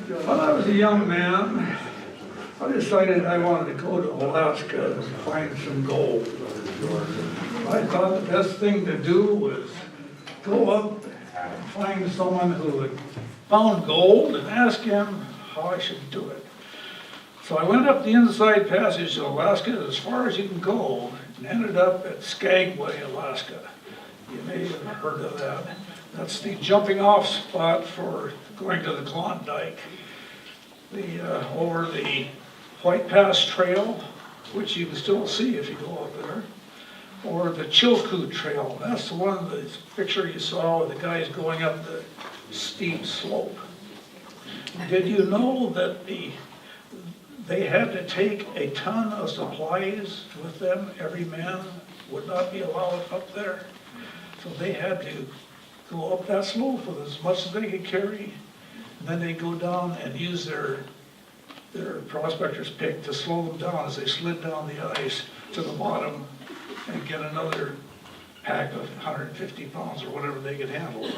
When I was a young man, I decided I wanted to go to Alaska and find some gold. I thought the best thing to do was go up and find someone who had found gold and ask him how I should do it. So I went up the inside passage to Alaska as far as you can go and ended up at Skagway, Alaska. You may have heard of that. That's the jumping off spot for going to the Klondike. Over the White Pass Trail, which you can still see if you go up there, or the Chilkoot Trail. That's the one, the picture you saw with the guys going up the steep slope. Did you know that they had to take a ton of supplies with them? Every man would not be allowed up there. So they had to go up that slope with as much as they could carry. And then they go down and use their prospector's pick to slow them down as they slid down the ice to the bottom and get another pack of 150 pounds or whatever they could handle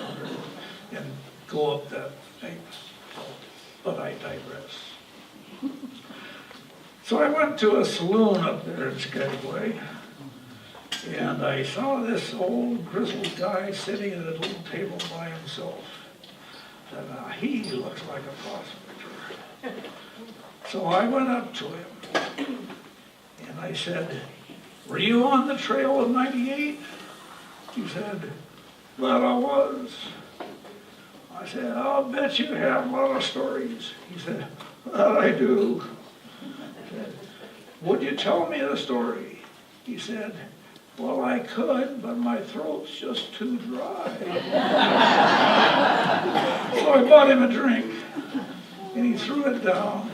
and go up that thing. But I digress. So I went to a saloon up there in Skagway, and I saw this old grizzled guy sitting at a little table by himself. And he looks like a prospector. So I went up to him, and I said, "Were you on the trail of 98? He said, "Well, I was." I said, "I'll bet you have a lot of stories." He said, "That I do." I said, "Would you tell me the story?" He said, "Well, I could, but my throat's just too dry." So I bought him a drink, and he threw it down,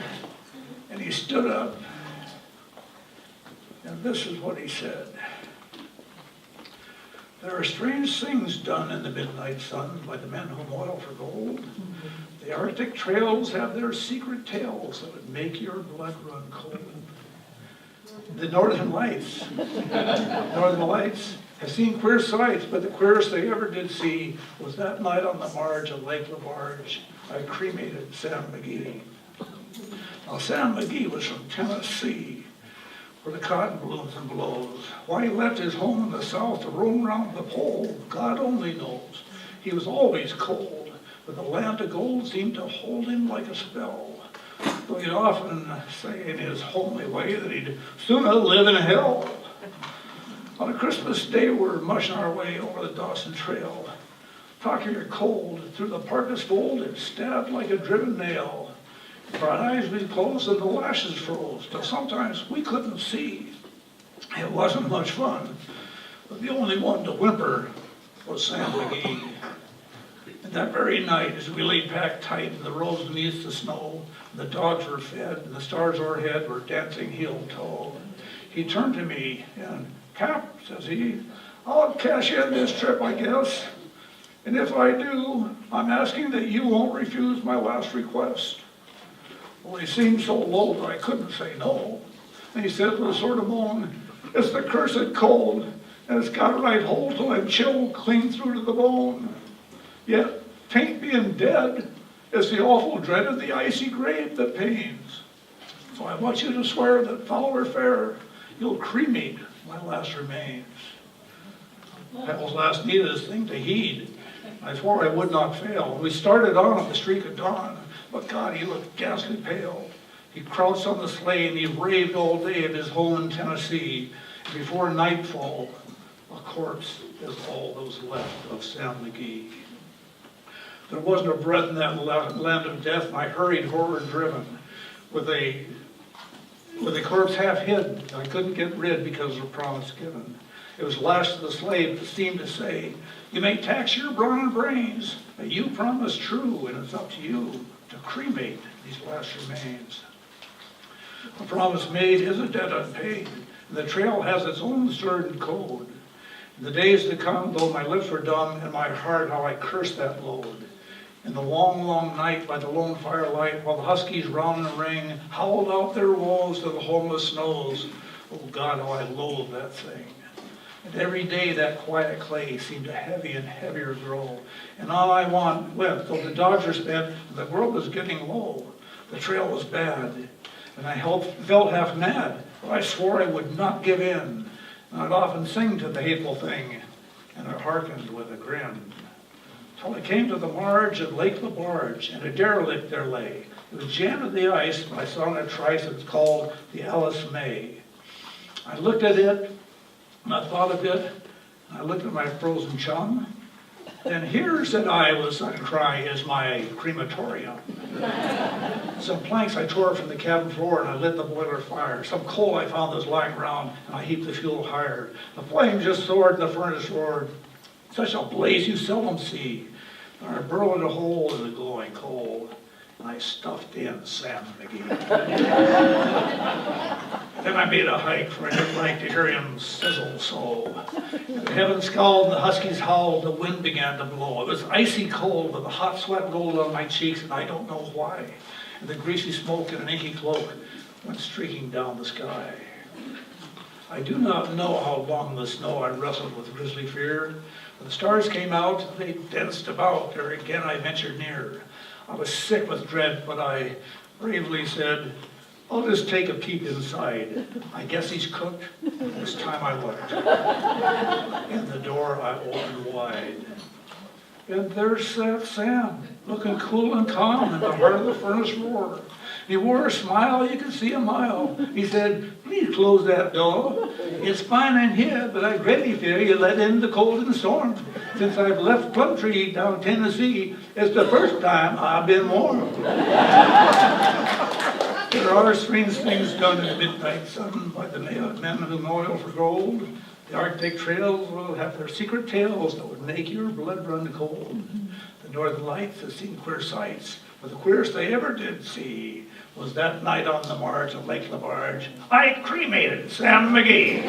and he stood up, and this is what he said. "There are strange things done in the midnight sun by the men who moil for gold. The Arctic trails have their secret tales that would make your blood run cold. The Northern Lights have seen queer sights, but the queerest they ever did see was that night on the marge of Lake LaBarge. I cremated Sam McGee." Now, Sam McGee was from Tennessee, where the cotton blooms and blows. Why he left his home in the South to roam around the pole, God only knows. He was always cold, but the land of gold seemed to hold him like a spell. Though he'd often say in his homely way that he'd sooner live in hell. On a Christmas day, we're mushing our way over the Dawson Trail. Talking your cold, through the parka's fold, it stabbed like a driven nail. Our eyes we closed and the lashes froze, till sometimes we couldn't see. It wasn't much fun, but the only one to whimper was Sam McGee. And that very night, as we lay packed tight in the roads beneath the snow, the dogs were fed and the stars overhead were dancing heel-toe, he turned to me and, "Cap," says he, "I'll cash in this trip, I guess. And if I do, I'm asking that you won't refuse my last request." Well, he seemed so low that I couldn't say no. And he said with a sort of moan, "It's the cursed cold, and it's got right hold till I'm chilled clean through to the bone. Yet, 'tain't being dead, it's the awful dread of the icy grave that pains. So I want you to swear that, foul or fair, you'll cremate my last remains." That was last needed thing to heed. I swore I would not fail. We started on the streak of dawn, but God, he looked ghastly pale. He crouched on the sleigh and he raved all day of his home in Tennessee. And before nightfall, a corpse is all that was left of Sam McGee. There wasn't a breath in that land of death, and I hurried horror driven with a corpse half hid. I couldn't get rid because of the promise given. It was lashed to the slave that seemed to say, "You may tax your brawn and brains, but you promised true, and it's up to you to cremate these last remains." A promise made is a debt unpaid, and the trail has its own stern code. In the days to come, though my lips were dumb, and my heart how I cursed that load. In the long, long night by the lone firelight, while the huskies round the ring howled out their woes to the homeless snows, oh God, how I loathed that thing. And every day that quiet clay seemed to heavy and heavier grow. And on I went, though the dogs were spent, and the world was getting low. The trail was bad, and I felt half mad, but I swore I would not give in. And I'd often sing to the hateful thing, and I hearkened with a grin. Till I came to the marge of Lake LaBarge, and a derelict there lay. It was jammed in the ice, but I saw on a trice it was called the Alice May. I looked at it, and I thought a bit, and I looked at my frozen chum. Then here, said I with a sudden cry, is my crematorium. Some planks I tore from the cabin floor, and I lit the boiler fire. Some coal I found that was lying around, and I heaped the fuel higher. The flame just soared, and the furnace roared. Such a blaze you seldom see. And I burrowed a hole in the glowing coal, and I stuffed in Sam McGee. Then I made a hike, for I didn't like to hear him sizzle so. And the heavens scowled, and the huskies howled, the wind began to blow. It was icy cold, with the hot sweat rolled on my cheeks, and I don't know why. And the greasy smoke in an inky cloak went streaking down the sky. I do not know how long in the snow I wrestled with grisly fear. When the stars came out, they danced about, ere again I ventured near. I was sick with dread, but I bravely said, I'll just take a peek inside. I guess he's cooked. This time I looked. And the door I opened wide. And there sat Sam, looking cool and calm in the heart of the furnace roar. He wore a smile you could see a mile. He said, please close that door. It's fine in here, but I greatly fear you let in the cold and storm. Since I've left Plumtree down Tennessee, it's the first time I've been warm. There are strange things done in the midnight sun by the men who moil for gold. The Arctic trails will have their secret tales that would make your blood run cold. The northern lights have seen queer sights, but the queerest they ever did see was that night on the marge of Lake LaBarge. I cremated Sam McGee.